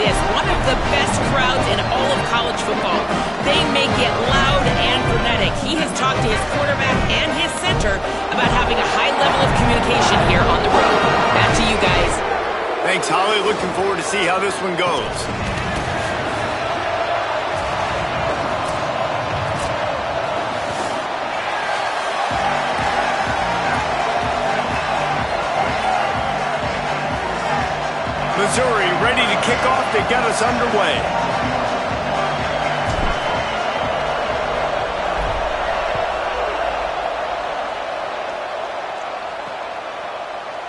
this, one of the best crowds in all of college football. They make it loud and frenetic. He has talked to his quarterback and his center about having a high level of communication here on the road. Back to you guys. Thanks, Holly. Looking forward to see how this one goes. Missouri ready to kick off to get us underway.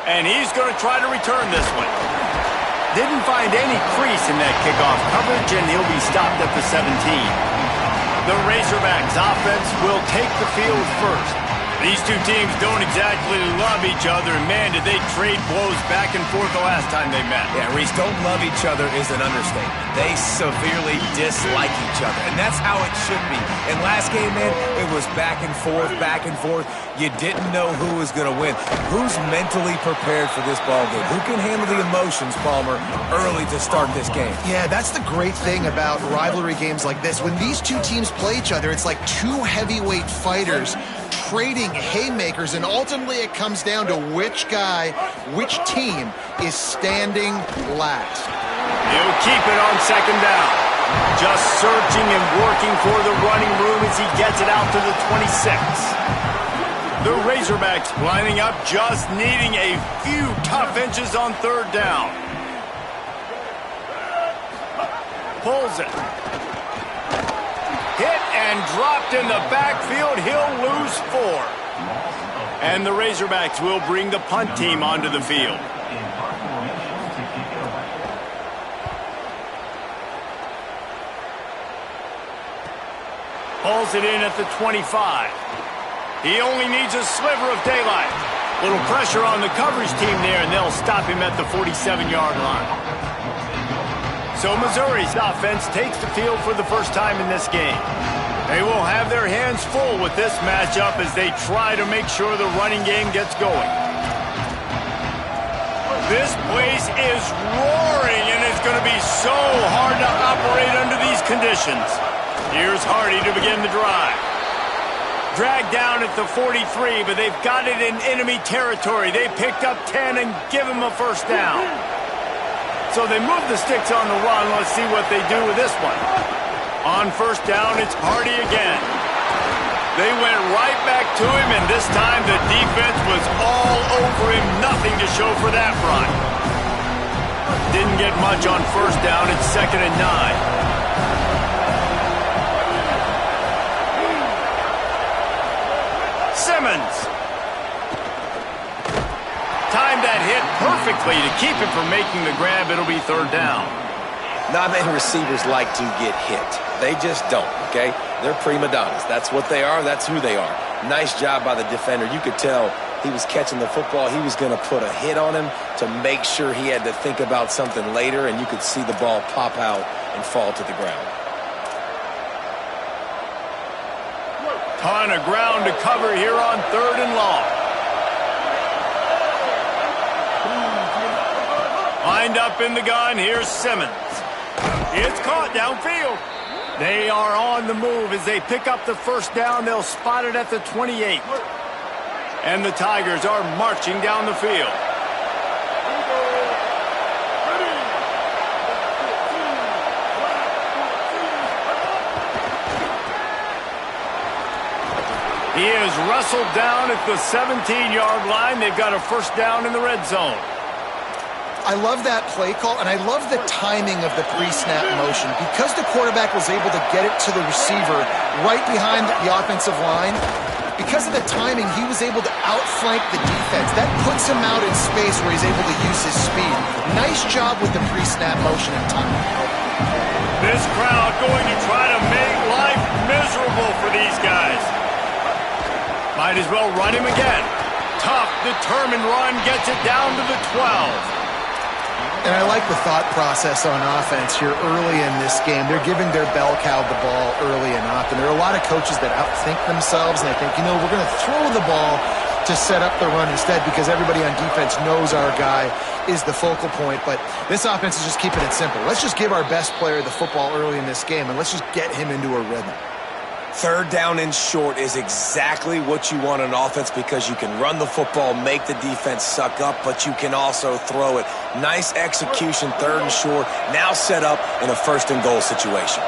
And he's going to try to return this one. Didn't find any crease in that kickoff coverage, and he'll be stopped at the 17. The Razorbacks offense will take the field first. These two teams don't exactly love each other. Man, did they trade blows back and forth the last time they met. Yeah, Reese, don't love each other is an understatement. They severely dislike each other, and that's how it should be. And last game, man, it was back and forth, back and forth. You didn't know who was going to win. Who's mentally prepared for this ball game? Who can handle the emotions, Palmer, early to start this game? Yeah, that's the great thing about rivalry games like this. When these two teams play each other, it's like two heavyweight fighters trading haymakers, and ultimately it comes down to which team is standing last. He'll keep it on second down. Just searching and working for the running room as he gets it out to the 26. The Razorbacks lining up, just needing a few tough inches on third down. Pulls it. Hit and dropped in the backfield. He'll lose 4. And the Razorbacks will bring the punt team onto the field. Pulls it in at the 25. He only needs a sliver of daylight. Little pressure on the coverage team there, and they'll stop him at the 47-yard line. So Missouri's offense takes the field for the first time in this game. They will have their hands full with this matchup as they try to make sure the running game gets going. This place is roaring, and it's going to be so hard to operate under these conditions. Here's Hardy to begin the drive. Dragged down at the 43, but they've got it in enemy territory. They picked up 10 and give him a first down. So they move the sticks on the run. Let's see what they do with this one. On first down, it's Hardy again. They went right back to him, and this time the defense was all over him. Nothing to show for that run. Didn't get much on first down. It's 2nd and 9. Simmons. Timed that hit perfectly to keep him from making the grab. It'll be third down. Not many receivers like to get hit. They just don't, okay? They're prima donnas. That's what they are. That's who they are. Nice job by the defender. You could tell he was catching the football. He was going to put a hit on him to make sure he had to think about something later, and you could see the ball pop out and fall to the ground. Ton of ground to cover here on 3rd and long. Lined up in the gun, here's Simmons. It's caught downfield. They are on the move as they pick up the first down. They'll spot it at the 28. And the Tigers are marching down the field. He is wrestled down at the 17-yard line. They've got a first down in the red zone. I love that play call, and I love the timing of the pre-snap motion. Because the quarterback was able to get it to the receiver right behind the offensive line, because of the timing, he was able to outflank the defense. That puts him out in space where he's able to use his speed. Nice job with the pre-snap motion and timing. This crowd going to try to make life miserable for these guys. Might as well run him again. Tough, determined run, gets it down to the 12. And I like the thought process on offense here early in this game. They're giving their bell cow the ball early and often. There are a lot of coaches that outthink themselves, and they think, you know, we're going to throw the ball to set up the run instead because everybody on defense knows our guy is the focal point. But this offense is just keeping it simple. Let's just give our best player the football early in this game, and let's just get him into a rhythm. Third down and short is exactly what you want on offense because you can run the football, make the defense suck up, but you can also throw it. Nice execution, third and short, now set up in a first and goal situation.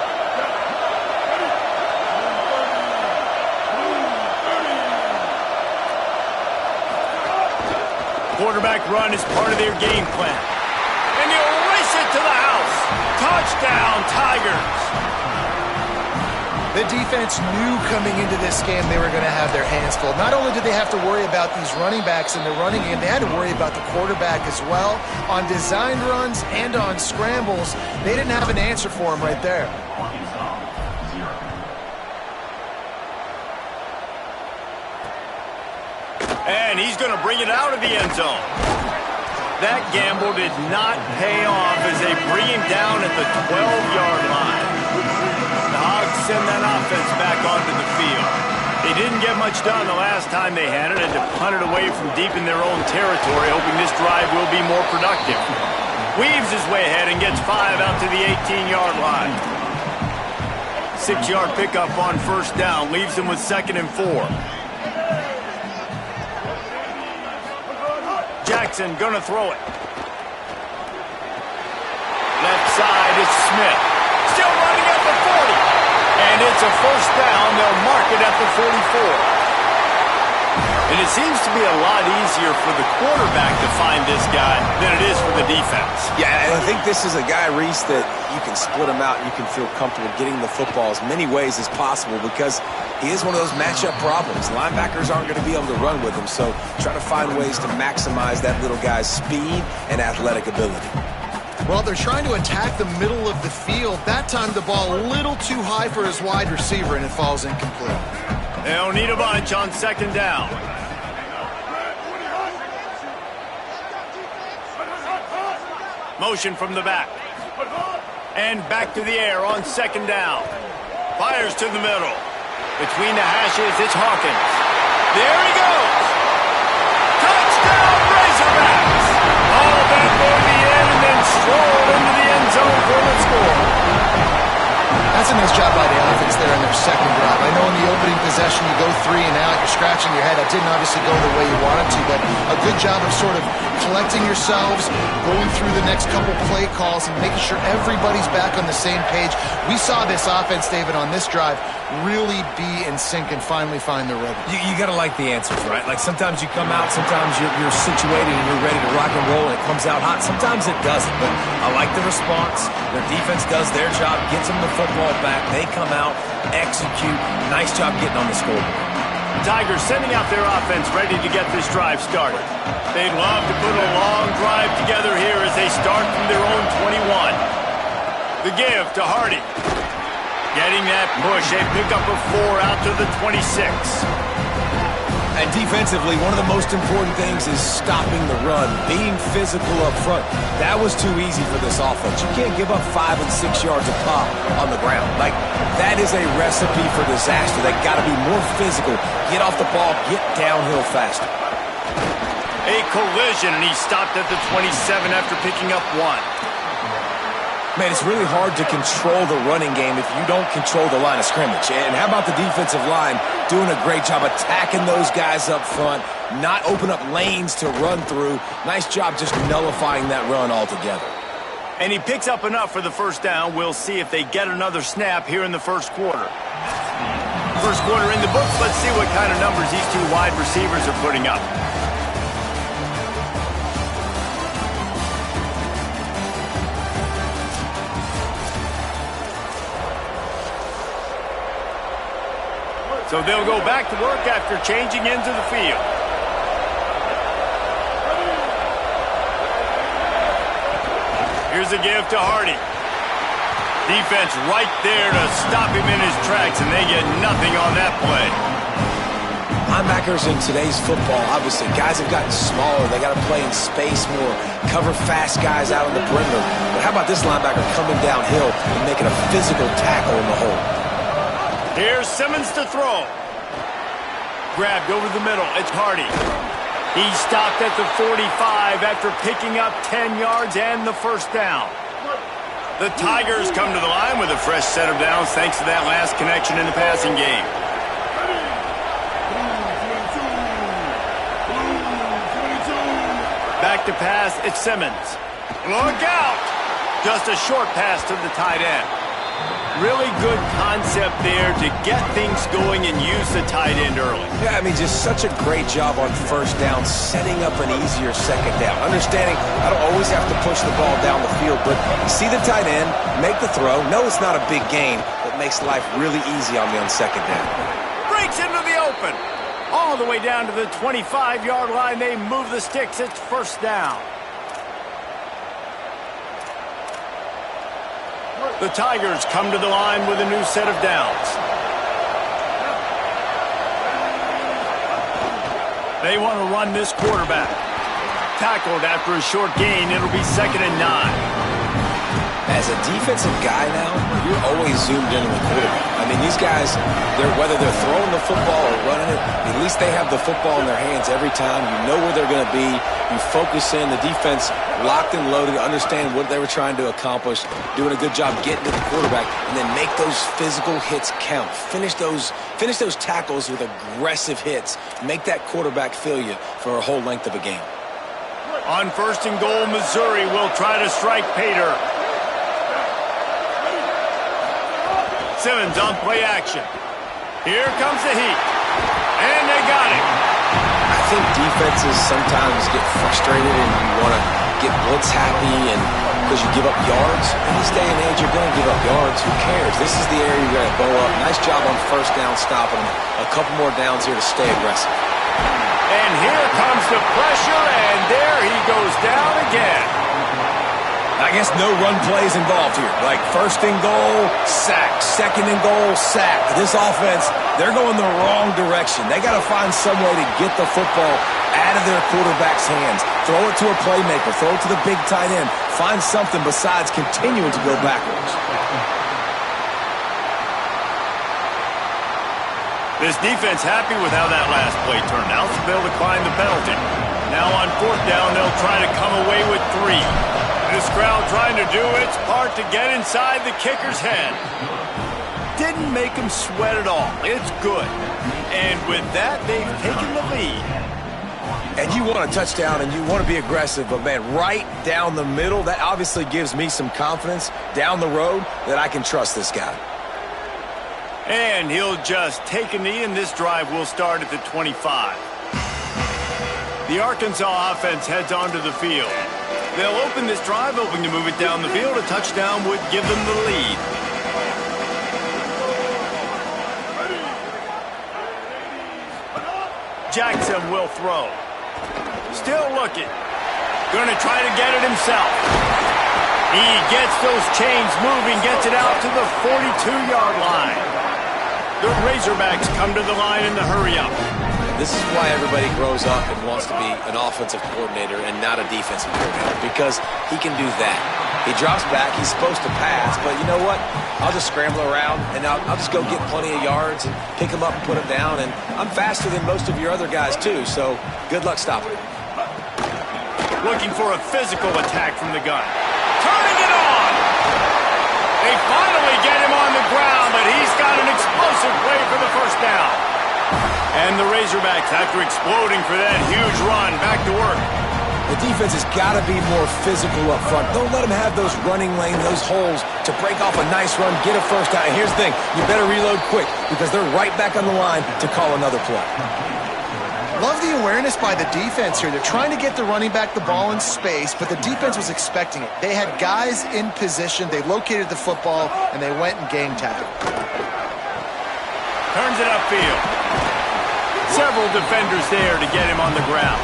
Quarterback run is part of their game plan. And he'll race it to the house. Touchdown, Tigers. The defense knew coming into this game they were going to have their hands full. Not only did they have to worry about these running backs in the running game, they had to worry about the quarterback as well. On designed runs and on scrambles, they didn't have an answer for him right there. And he's going to bring it out of the end zone. That gamble did not pay off as they bring him down at the 12-yard line. The Hogs send that offense back onto the field. They didn't get much done the last time they had it and to punt it away from deep in their own territory, hoping this drive will be more productive. Weaves his way ahead and gets 5 out to the 18-yard line. 6-yard pickup on first down leaves them with 2nd and 4. Jackson gonna throw it. Left side is Smith. Still running at the 40. And it's a first down. They'll mark it at the 44. And it seems to be a lot easier for the quarterback to find this guy than it is for the defense. Yeah, and I think this is a guy, Reese, that you can split him out and you can feel comfortable getting the football as many ways as possible because he is one of those matchup problems. Linebackers aren't going to be able to run with him, so try to find ways to maximize that little guy's speed and athletic ability. Well, they're trying to attack the middle of the field. That time the ball a little too high for his wide receiver, and it falls incomplete. They'll need a bunch on 2nd down. Motion from the back. And back to the air on 2nd down. Fires to the middle. Between the hashes, it's Hawkins. There he goes. Touchdown, Razorbacks. All that for the end and then strolled into the end zone for the score. That's a nice job by the offense there in their second drive. I know in the opening possession you go 3 and out, you're scratching your head. That didn't obviously go the way you wanted to, but a good job of sort of collecting yourselves, going through the next couple play calls and making sure everybody's back on the same page. We saw this offense, David, on this drive really be in sync and finally find the rhythm. You got to like the answers, right? Like sometimes you come out, sometimes you're situated and you're ready to rock and roll and it comes out hot. Sometimes it doesn't, but I like the response. Their defense does their job, gets them the football back. They come out, execute. Nice job getting on the scoreboard. Tigers sending out their offense ready to get this drive started. They'd love to put a long drive together here as they start from their own 21. The give to Hardy. Getting that push, a pickup of 4 out to the 26. And defensively, one of the most important things is stopping the run, being physical up front. That was too easy for this offense. You can't give up 5 and 6 yards a pop on the ground. Like, that is a recipe for disaster. They got to be more physical, get off the ball, get downhill faster. A collision, and he stopped at the 27 after picking up 1. Man, it's really hard to control the running game if you don't control the line of scrimmage. And how about the defensive line doing a great job attacking those guys up front, not open up lanes to run through. Nice job just nullifying that run altogether. And he picks up enough for the first down. We'll see if they get another snap here in the first quarter. First quarter in the books. Let's see what kind of numbers these two wide receivers are putting up. So they'll go back to work after changing into the field. Here's a give to Hardy. Defense right there to stop him in his tracks, and they get nothing on that play. Linebackers in today's football, obviously, guys have gotten smaller. They got to play in space more, cover fast guys out on the perimeter. But how about this linebacker coming downhill and making a physical tackle in the hole? Here's Simmons to throw. Grabbed over the middle. It's Hardy. He stopped at the 45 after picking up 10 yards and the first down. The Tigers come to the line with a fresh set of downs thanks to that last connection in the passing game. Back to pass, it's Simmons. Look out! Just a short pass to the tight end. Really good concept there to get things going and use the tight end early. Yeah, I mean, just such a great job on first down, setting up an easier second down. Understanding I don't always have to push the ball down the field, but see the tight end, make the throw. No, it's not a big gain, but makes life really easy on me on second down. Breaks into the open. All the way down to the 25-yard line. They move the sticks. It's first down. The Tigers come to the line with a new set of downs. They want to run this quarterback. Tackled after a short gain. It'll be 2nd and 9. As a defensive guy now, you're always zoomed in on the quarterback. I mean, these guys, whether they're throwing the football or running it, at least they have the football in their hands every time. You know where they're going to be. You focus in. The defense locked and loaded, understand what they were trying to accomplish, doing a good job getting to the quarterback, and then make those physical hits count. Finish those tackles with aggressive hits. Make that quarterback feel you for a whole length of a game. On 1st and goal, Missouri will try to strike Pater. Simmons on play action. Here comes the heat. And they got him. I think defenses sometimes get frustrated and you want to get blitz happy and because you give up yards. In this day and age, you're going to give up yards. Who cares? This is the area you're going to bow up. Nice job on first down stopping them. A couple more downs here to stay aggressive. And here comes the pressure, and there he goes down again. I guess no run plays involved here. Like 1st and goal, sack. 2nd and goal, sack. This offense, they're going the wrong direction. They got to find some way to get the football out of their quarterback's hands. Throw it to a playmaker. Throw it to the big tight end. Find something besides continuing to go backwards. This defense happy with how that last play turned out, so they'll decline the penalty. Now on 4th down, they'll try to come away with 3. This crowd trying to do its part to get inside the kicker's head. Didn't make him sweat at all. It's good. And with that, they've taken the lead. And you want a touchdown and you want to be aggressive, but man, right down the middle, that obviously gives me some confidence down the road that I can trust this guy. And he'll just take a knee, and this drive will start at the 25. The Arkansas offense heads onto the field. They'll open this drive, hoping to move it down the field. A touchdown would give them the lead. Jackson will throw. Still looking. Going to try to get it himself. He gets those chains moving, gets it out to the 42-yard line. The Razorbacks come to the line in the hurry-up. This is why everybody grows up and wants to be an offensive coordinator and not a defensive coordinator, because he can do that. He drops back. He's supposed to pass, but you know what? I'll just scramble around, and I'll just go get plenty of yards and pick him up and put him down, and I'm faster than most of your other guys, too, so good luck stopping. Looking for a physical attack from the gun. Turning it on! They finally get him on the ground, but he's got an explosive play for the first down. And the Razorbacks, after exploding for that huge run, back to work. The defense has got to be more physical up front. Don't let them have those running lanes, those holes to break off a nice run, get a first down. And here's the thing, you better reload quick because they're right back on the line to call another play. Love the awareness by the defense here. They're trying to get the running back the ball in space, but the defense was expecting it. They had guys in position, they located the football, and they went and gang tackled. Turns it upfield. Several defenders there to get him on the ground.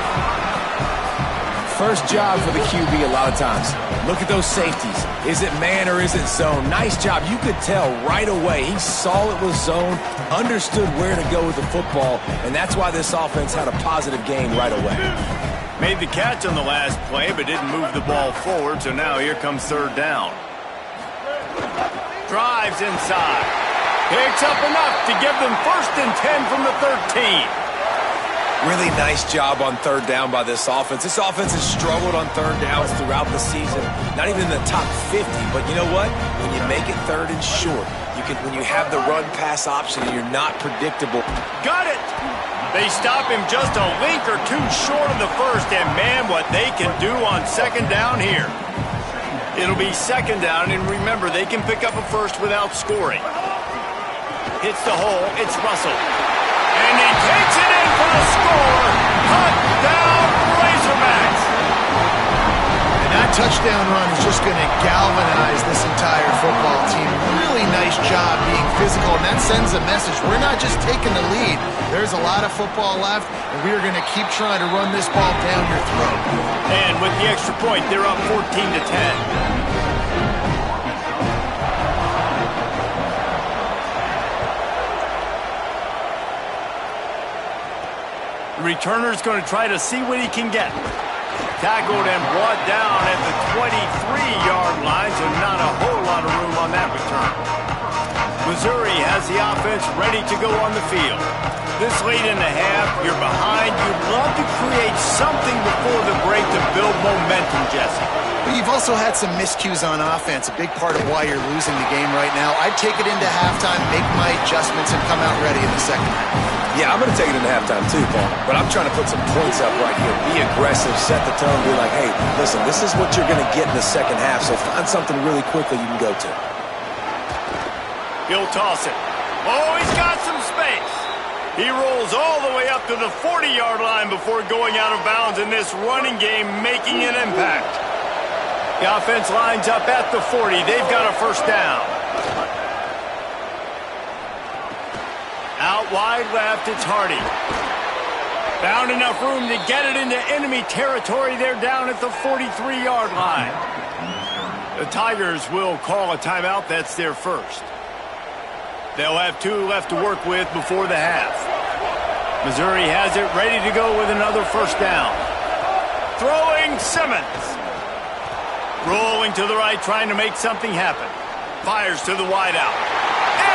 First job for the QB a lot of times. Look at those safeties. Is it man or is it zone? Nice job. You could tell right away. He saw it was zone, understood where to go with the football, and that's why this offense had a positive gain right away. Made the catch on the last play, but didn't move the ball forward, so now here comes 3rd down. Drives inside. Picks up enough to give them 1st and 10 from the 13. Really nice job on third down by this offense. This offense has struggled on third downs throughout the season. Not even in the top 50, but you know what? When you make it third and short, when you have the run-pass option and you're not predictable. Got it! They stop him just a link or two short of the first, and man, what they can do on second down here. It'll be second down, and remember, they can pick up a first without scoring. Hits the hole, it's Russell. And he takes it in for the score. Touchdown, Razorbacks. And that touchdown run is just going to galvanize this entire football team. Really nice job being physical, and that sends a message. We're not just taking the lead. There's a lot of football left, and we are going to keep trying to run this ball down your throat. And with the extra point, they're up 14-10. The returner's going to try to see what he can get. Tackled and brought down at the 23-yard line, so not a whole lot of room on that return. Missouri has the offense ready to go on the field. This late in the half, you're behind. You'd love to create something before the break to build momentum, Jesse. But you've also had some miscues on offense, a big part of why you're losing the game right now. I'd take it into halftime, make my adjustments, and come out ready in the second half. Yeah, I'm going to take it into halftime too, Paul. But I'm trying to put some points up right here. Be aggressive, set the tone, be like, hey, listen, this is what you're going to get in the second half, so find something really quickly you can go to. He'll toss it. Oh, he's got some space. He rolls all the way up to the 40-yard line before going out of bounds in this running game, making an impact. The offense lines up at the 40. They've got a first down. Out wide left, it's Hardy. Found enough room to get it into enemy territory. They're down at the 43-yard line. The Tigers will call a timeout. That's their first. They'll have 2 left to work with before the half. Missouri has it ready to go with another first down. Throwing Simmons. Rolling to the right, trying to make something happen. Fires to the wideout.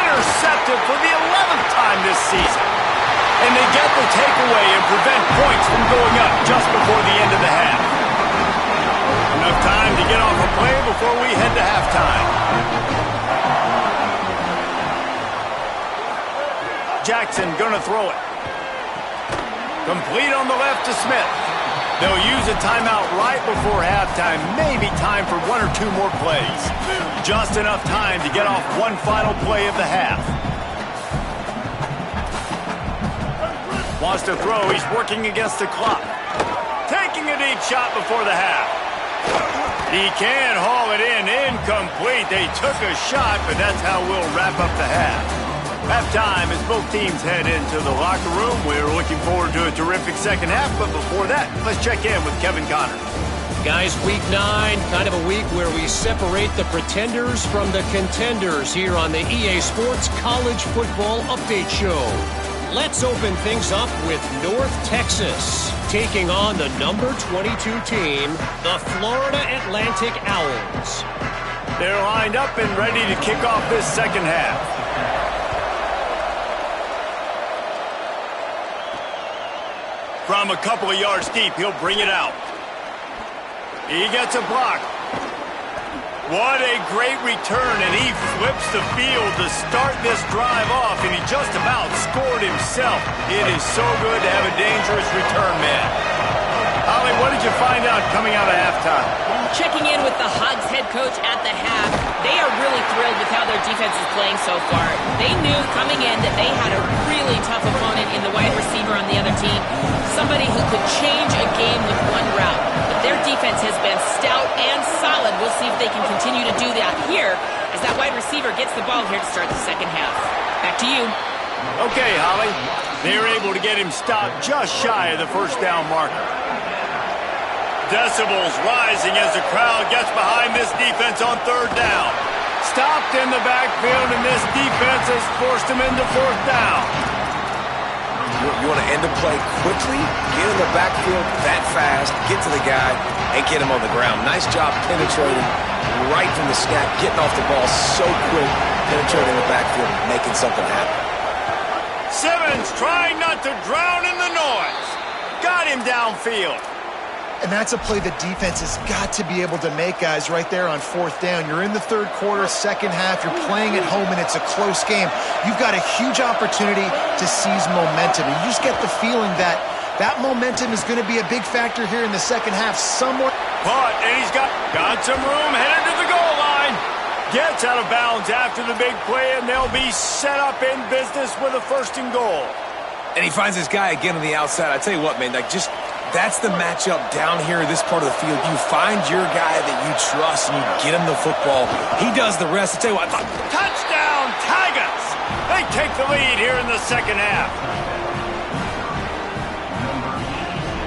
Intercepted for the 11th time this season. And they get the takeaway and prevent points from going up just before the end of the half. Enough time to get off a play before we head to halftime. Jackson gonna throw it. Complete on the left to Smith. They'll use a timeout right before halftime. Maybe time for 1 or 2 more plays. Just enough time to get off one final play of the half. Wants to throw. He's working against the clock. Taking a deep shot before the half. He can haul it in. Incomplete. They took a shot, but that's how we'll wrap up the half. Halftime as both teams head into the locker room. We're looking forward to a terrific second half, but before that, let's check in with Kevin Connors. Guys, week 9, kind of a week where we separate the pretenders from the contenders here on the EA Sports College Football Update Show. Let's open things up with North Texas, taking on the number 22 team, the Florida Atlantic Owls. They're lined up and ready to kick off this second half. From a couple of yards deep, he'll bring it out. He gets a block. What a great return, and he flips the field to start this drive off, and he just about scored himself. It is so good to have a dangerous return man. Holly, what did you find out coming out of halftime? Checking in with the Hogs head coach at the half, they are really thrilled with how their defense is playing so far. They knew coming in that they had a really tough opponent in the wide receiver on the other team, somebody who could change a game with one route. But their defense has been stout and solid. We'll see if they can continue to do that here as that wide receiver gets the ball here to start the second half. Back to you. Okay, Holly. They were able to get him stopped just shy of the first down marker. Decibels rising as the crowd gets behind this defense on third down. Stopped in the backfield, and this defense has forced him into fourth down. You want to end the play quickly, get in the backfield that fast, get to the guy, and get him on the ground. Nice job penetrating right from the snap, getting off the ball so quick, penetrating the backfield, making something happen. Simmons trying not to drown in the noise. Got him downfield. And that's a play the defense has got to be able to make, guys, right there on 4th down. You're in the 3rd quarter, 2nd half. You're playing at home, and it's a close game. You've got a huge opportunity to seize momentum. And you just get the feeling that that momentum is going to be a big factor here in the 2nd half. Somewhere. But, and he's got some room headed to the goal line. Gets out of bounds after the big play, and they'll be set up in business with a 1st and goal. And he finds this guy again on the outside. I tell you what, man, that's the matchup down here in this part of the field. You find your guy that you trust, and you get him the football. He does the rest. I tell you what, touchdown, Tigers! They take the lead here in the 2nd half.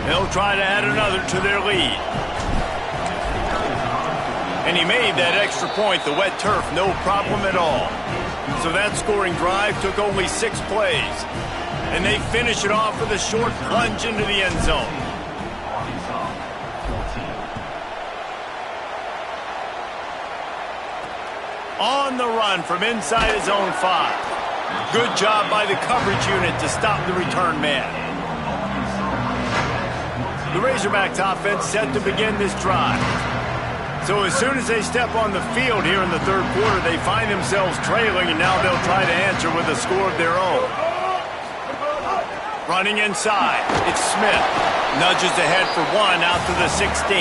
They'll try to add another to their lead. And he made that extra point, the wet turf, no problem at all. So that scoring drive took only 6 plays. And they finish it off with a short plunge into the end zone. On the run from inside his own 5. Good job by the coverage unit to stop the return man. The Razorbacks offense set to begin this drive. So as soon as they step on the field here in the 3rd quarter, they find themselves trailing, and now they'll try to answer with a score of their own. Running inside, it's Smith. Nudges ahead for 1 out to the 16.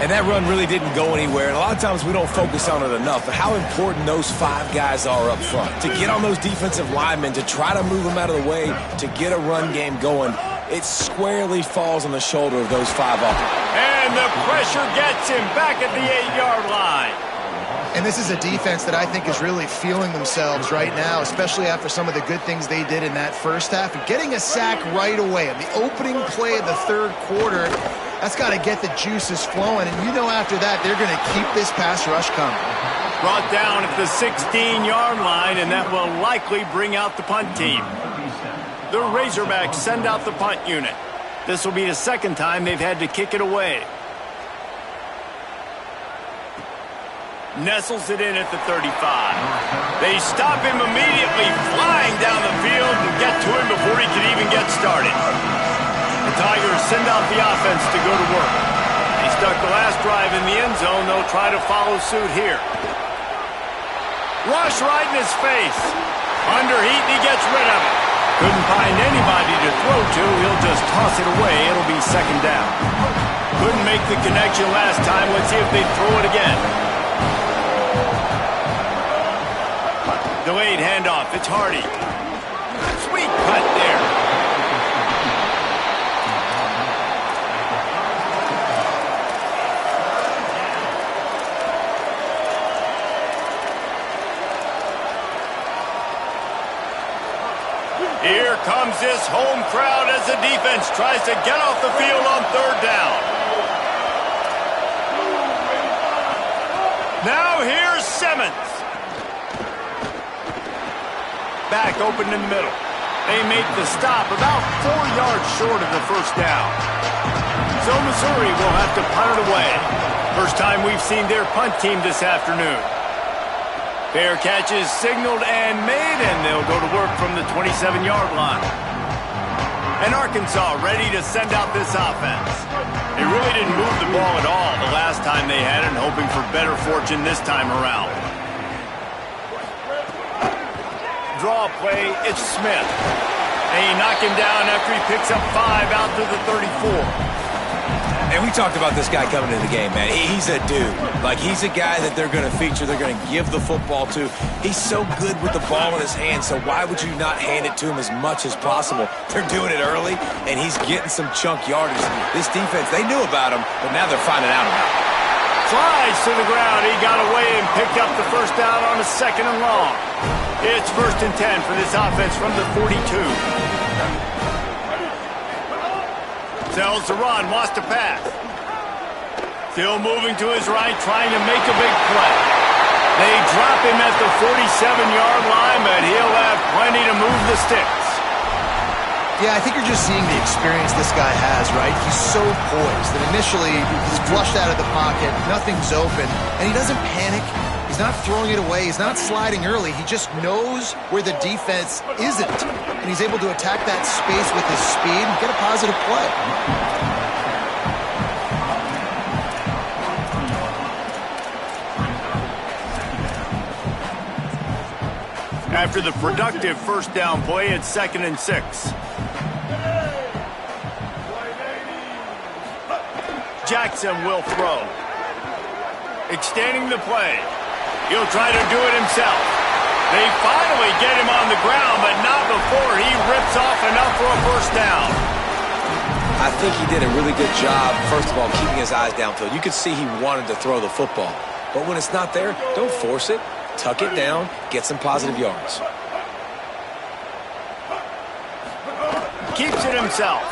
And that run really didn't go anywhere. And a lot of times we don't focus on it enough, but how important those 5 guys are up front. To get on those defensive linemen, to try to move them out of the way, to get a run game going, it squarely falls on the shoulder of those 5 offenses. And the pressure gets him back at the 8-yard line. And this is a defense that I think is really feeling themselves right now, especially after some of the good things they did in that 1st half. And getting a sack right away on the opening play of the 3rd quarter, that's got to get the juices flowing. And you know after that, they're going to keep this pass rush coming. Brought down at the 16-yard line, and that will likely bring out the punt team. The Razorbacks send out the punt unit. This will be the 2nd time they've had to kick it away. Nestles it in at the 35. They stop him immediately, flying down the field and get to him before he can even get started. The Tigers send out the offense to go to work. They stuck the last drive in the end zone. They'll try to follow suit here. Rush right in his face. Under heat, and he gets rid of it. Couldn't find anybody to throw to. He'll just toss it away. It'll be 2nd down. Couldn't make the connection last time. Let's see if they throw it again. Delayed handoff. It's Hardy. Sweet cut there. Here comes this home crowd as the defense tries to get off the field on 3rd down. Now here's Simmons. Back open in the middle. They make the stop about 4 yards short of the 1st down. So Missouri will have to punt it away. First time we've seen their punt team this afternoon. Fair catch is signaled and made, and they'll go to work from the 27-yard line. And Arkansas ready to send out this offense. They really didn't move the ball at all the last time they had it, hoping for better fortune this time around. Draw play, it's Smith. They knock him down after he picks up 5 out to the 34. And we talked about this guy coming into the game, man. He's a dude. Like, he's a guy that they're going to feature, they're going to give the football to. He's so good with the ball in his hand, so why would you not hand it to him as much as possible? They're doing it early, and he's getting some chunk yardage. This defense, they knew about him, but now they're finding out about him. Flies to the ground. He got away and picked up the 1st down on a 2nd and long. It's 1st and 10 for this offense from the 42. Sells the run, wants to pass. Still moving to his right, trying to make a big play. They drop him at the 47-yard line, but he'll have plenty to move the sticks. Yeah, I think you're just seeing the experience this guy has, right? He's so poised that initially he's flushed out of the pocket, nothing's open, and he doesn't panic. He's not throwing it away. He's not sliding early. He just knows where the defense isn't. And he's able to attack that space with his speed and get a positive play. After the productive first down play, it's 2nd and 6. Jackson will throw. Extending the play. He'll try to do it himself. They finally get him on the ground, but not before he rips off enough for a first down. I think he did a really good job, first of all, keeping his eyes downfield. You could see he wanted to throw the football. But when it's not there, don't force it. Tuck it down, get some positive yards. Keeps it himself.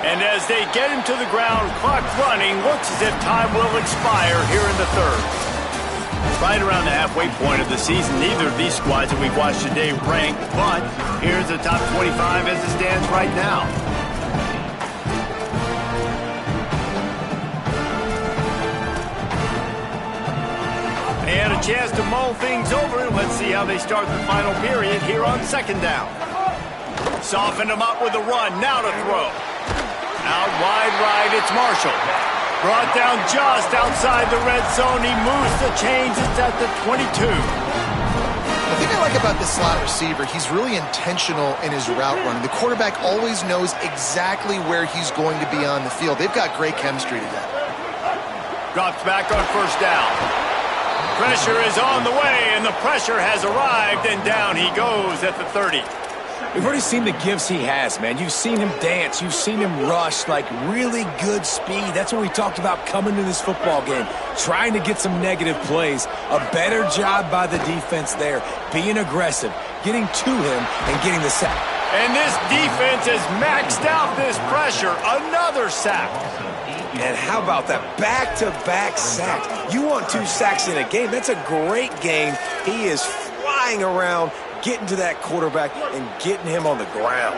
And as they get him to the ground, clock running, looks as if time will expire here in the third. Right around the halfway point of the season, neither of these squads that we've watched today rank, but here's the top 25 as it stands right now. And a chance to mull things over. Let's see how they start the final period here on 2nd down. Soften them up with a run. Now to throw. Out wide right, it's Marshall. Brought down just outside the red zone. He moves the chains. It's at the 22. The thing I like about the slot receiver, he's really intentional in his route running. The quarterback always knows exactly where he's going to be on the field. They've got great chemistry together. Drops back on first down. Pressure is on the way, and the pressure has arrived, and down he goes at the 30. We've already seen the gifts he has, man. You've seen him dance. You've seen him rush, like really good speed. That's what we talked about coming to this football game, trying to get some negative plays. A better job by the defense there, being aggressive, getting to him, and getting the sack. And this defense has maxed out this pressure. Another sack. And how about that back-to-back sack? You want 2 sacks in a game. That's a great game. He is flying around, getting to that quarterback and getting him on the ground.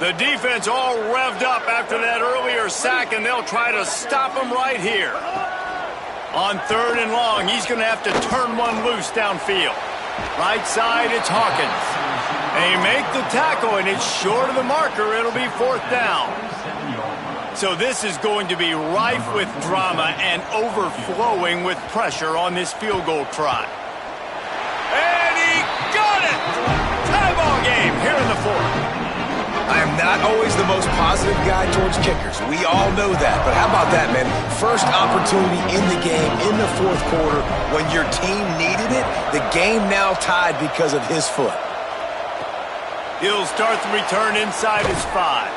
The defense all revved up after that earlier sack, and they'll try to stop him right here. On 3rd and long, he's going to have to turn one loose downfield. Right side, it's Hawkins. They make the tackle, and it's short of the marker. It'll be 4th down. So this is going to be rife with drama and overflowing with pressure on this field goal try. And he got it! Tie ball game here in the 4th. I am not always the most positive guy towards kickers. We all know that. But how about that, man? First opportunity in the game, in the 4th quarter, when your team needed it, the game now tied because of his foot. He'll start the return inside his 5.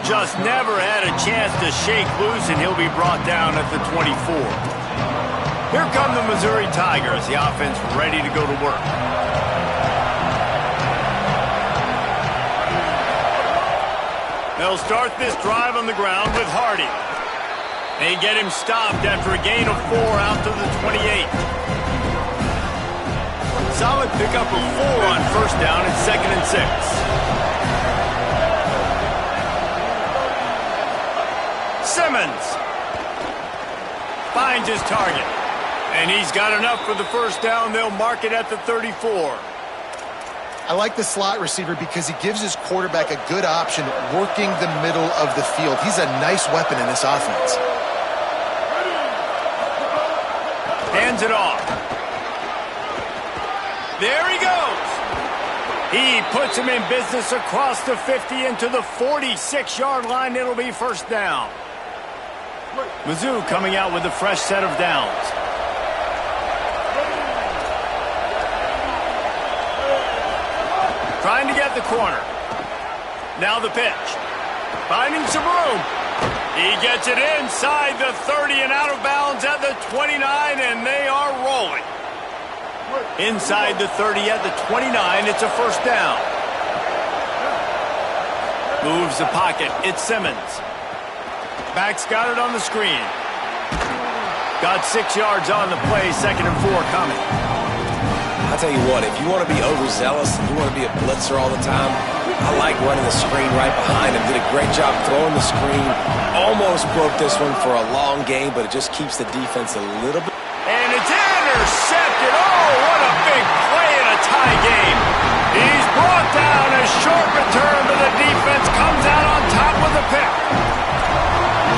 Just never had a chance to shake loose, and he'll be brought down at the 24. Here come the Missouri Tigers, the offense ready to go to work. They'll start this drive on the ground with Hardy. They get him stopped after a gain of 4 out to the 28. Solid pickup of 4 on first down at 2nd and 6. Simmons finds his target, and he's got enough for the first down. They'll mark it at the 34. I like the slot receiver because he gives his quarterback a good option working the middle of the field. He's a nice weapon in this offense. Hands it off. There he goes. He puts him in business across the 50 into the 46-yard line. It'll be first down. Mizzou coming out with a fresh set of downs. Trying to get the corner. Now the pitch. Finding some room. He gets it inside the 30 and out of bounds at the 29, and they are rolling. Inside the 30 at the 29, it's a first down. Moves the pocket. It's Simmons. Back's got it on the screen. Got 6 yards on the play. 2nd and 4 coming. I'll tell you what, if you want to be overzealous, if you want to be a blitzer all the time, I like running the screen right behind him. Did a great job throwing the screen. Almost broke this one for a long game, but it just keeps the defense a little bit. And it's intercepted. Oh, what a big play in a tie game. He's brought down. A short return, but the defense comes out on top with the pick.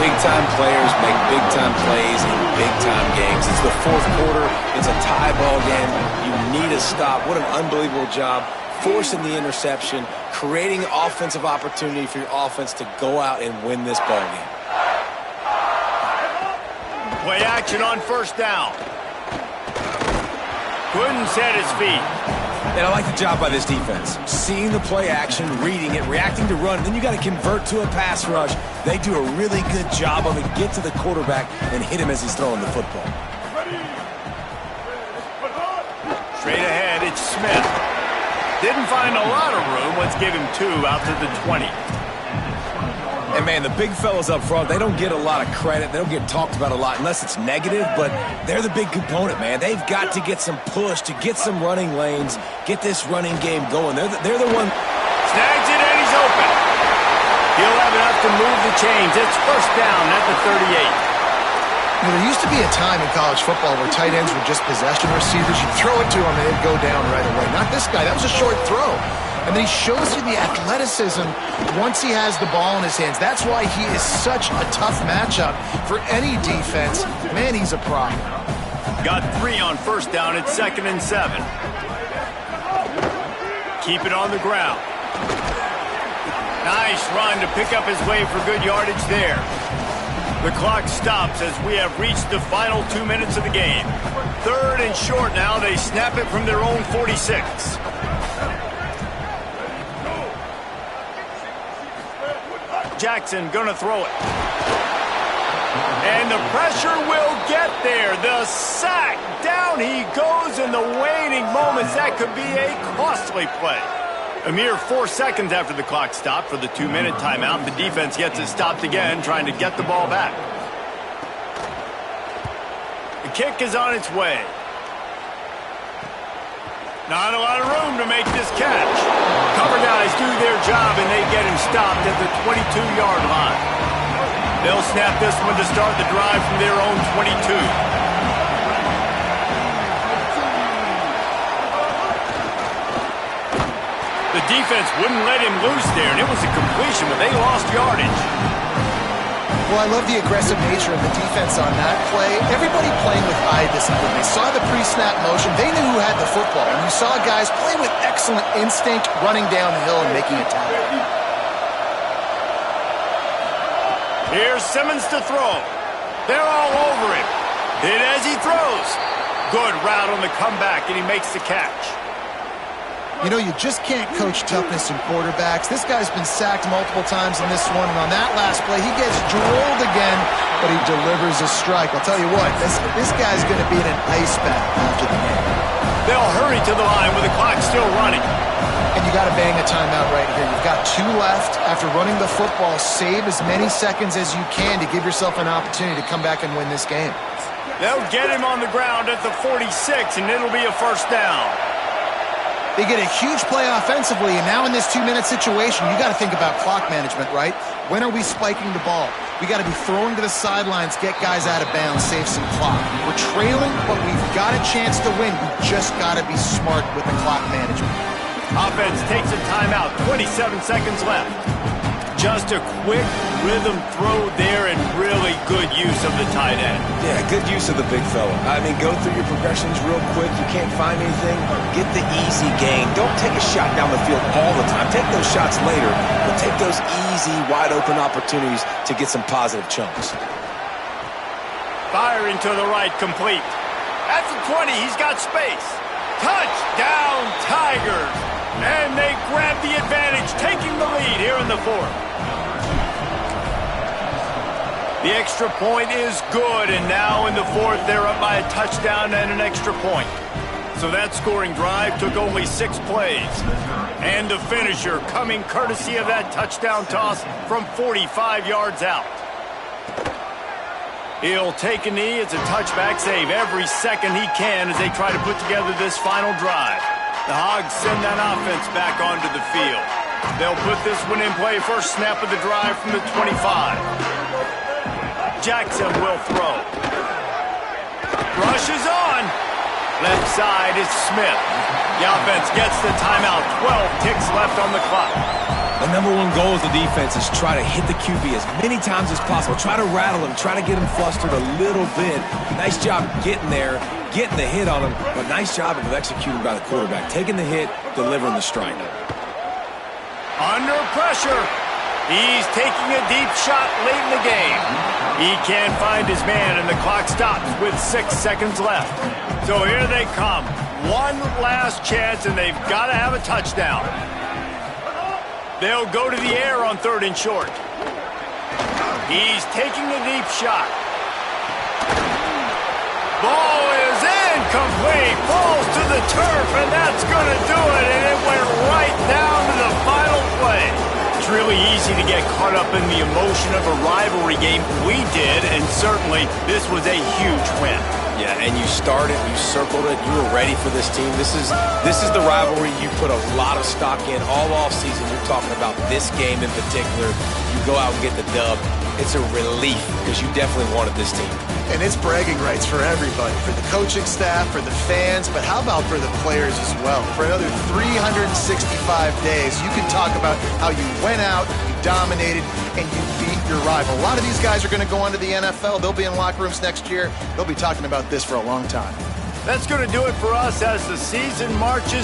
Big-time players make big-time plays in big-time games. It's the fourth quarter. It's a tie ball game. You need a stop. What an unbelievable job forcing the interception, creating offensive opportunity for your offense to go out and win this ball game. Play action on first down. Couldn't set his feet. And I like the job by this defense. Seeing the play action, reading it, reacting to run, then you got to convert to a pass rush. They do a really good job of it. Get to the quarterback and hit him as he's throwing the football. Straight ahead, it's Smith. Didn't find a lot of room. Let's give him 2 out to the 20. And, man, the big fellas up front, they don't get a lot of credit. They don't get talked about a lot unless it's negative, but they're the big component, man. They've got to get some push, to get some running lanes, get this running game going. They're the one. Snags it, and he's open. He'll have enough to move the chains. It's first down at the 38. You know, there used to be a time in college football where tight ends were just possession receivers. You'd throw it to them, and they'd go down right away. Not this guy. That was a short throw. And then he shows you the athleticism once he has the ball in his hands. That's why he is such a tough matchup for any defense. Man, he's a problem. Got 3 on first down at 2nd and 7. Keep it on the ground. Nice run to pick up his way for good yardage there. The clock stops as we have reached the final 2 minutes of the game. 3rd and short now. They snap it from their own 46. Jackson gonna throw it. And the pressure will get there. The sack. Down he goes in the waning moments. That could be a costly play. A mere 4 seconds after the clock stopped for the 2-minute timeout, the defense gets it stopped again, trying to get the ball back. The kick is on its way. Not a lot of room to make this catch. Cover guys do their job, and they get him stopped at the 22-yard line. They'll snap this one to start the drive from their own 22. The defense wouldn't let him loose there, and it was a completion, but they lost yardage. Well, I love the aggressive nature of the defense on that play. Everybody playing with eye discipline. They saw the pre-snap motion. They knew who had the football. And you saw guys play with excellent instinct, running down the hill and making a tackle. Here's Simmons to throw. They're all over him. Hit as he throws. Good route on the comeback, and he makes the catch. You know, you just can't coach toughness in quarterbacks. This guy's been sacked multiple times in this one, and on that last play, he gets drolled again, but he delivers a strike. I'll tell you what, this guy's going to be in an ice bath after the game. They'll hurry to the line with the clock still running. And you got to bang a timeout right here. You've got 2 left. After running the football, save as many seconds as you can to give yourself an opportunity to come back and win this game. They'll get him on the ground at the 46, and it'll be a first down. They get a huge play offensively, and now in this 2-minute situation, you got to think about clock management, right? When are we spiking the ball? We got to be throwing to the sidelines, get guys out of bounds, save some clock. We're trailing, but we've got a chance to win. We just got to be smart with the clock management. Offense takes a timeout, 27 seconds left. Just a quick rhythm throw there and really good use of the tight end. Yeah, good use of the big fella. I mean, go through your progressions real quick. You can't find anything, get the easy gain. Don't take a shot down the field all the time. Take those shots later, but take those easy, wide-open opportunities to get some positive chunks. Firing to the right, complete. At the 20, he's got space. Touchdown, Tigers! And they grab the advantage, taking the lead here in the 4th. The extra point is good, and now in the 4th, they're up by a touchdown and an extra point. So that scoring drive took only 6 plays. And the finisher coming courtesy of that touchdown toss from 45 yards out. He'll take a knee. It's a touchback save every second he can as they try to put together this final drive. The Hogs send that offense back onto the field. They'll put this one in play. First snap of the drive from the 25. Jackson will throw. Rush is on. And they grab the advantage, taking the lead here in the 4th. 4th and 1. Left side is Smith. The offense gets the timeout. 12 ticks left on the clock. The number one goal of the defense is try to hit the QB as many times as possible. Try to rattle him. Try to get him flustered a little bit. Nice job getting there, getting the hit on him, but nice job of executing by the quarterback. Taking the hit, delivering the strike. Under pressure. He's taking a deep shot late in the game. He can't find his man, and the clock stops with 6 seconds left. So here they come. One last chance, and they've got to have a touchdown. They'll go to the air on 3rd and short. He's taking a deep shot. Ball is incomplete. Falls to the turf, and that's going to do it. And it went right down to the final play. It's really easy to get caught up in the emotion of a rivalry game. We did, and certainly this was a huge win. Yeah, and you started, you circled it, you were ready for this team. This is the rivalry you put a lot of stock in all offseason. You're talking about this game in particular. You go out and get the dub. It's a relief because you definitely wanted this team. And it's bragging rights for everybody, for the coaching staff, for the fans, but how about for the players as well? For another 365 days, you can talk about how you went out, you dominated, and you beat your rival. A lot of these guys are going to go on to the NFL. They'll be in locker rooms next year. They'll be talking about this for a long time. That's going to do it for us as the season marches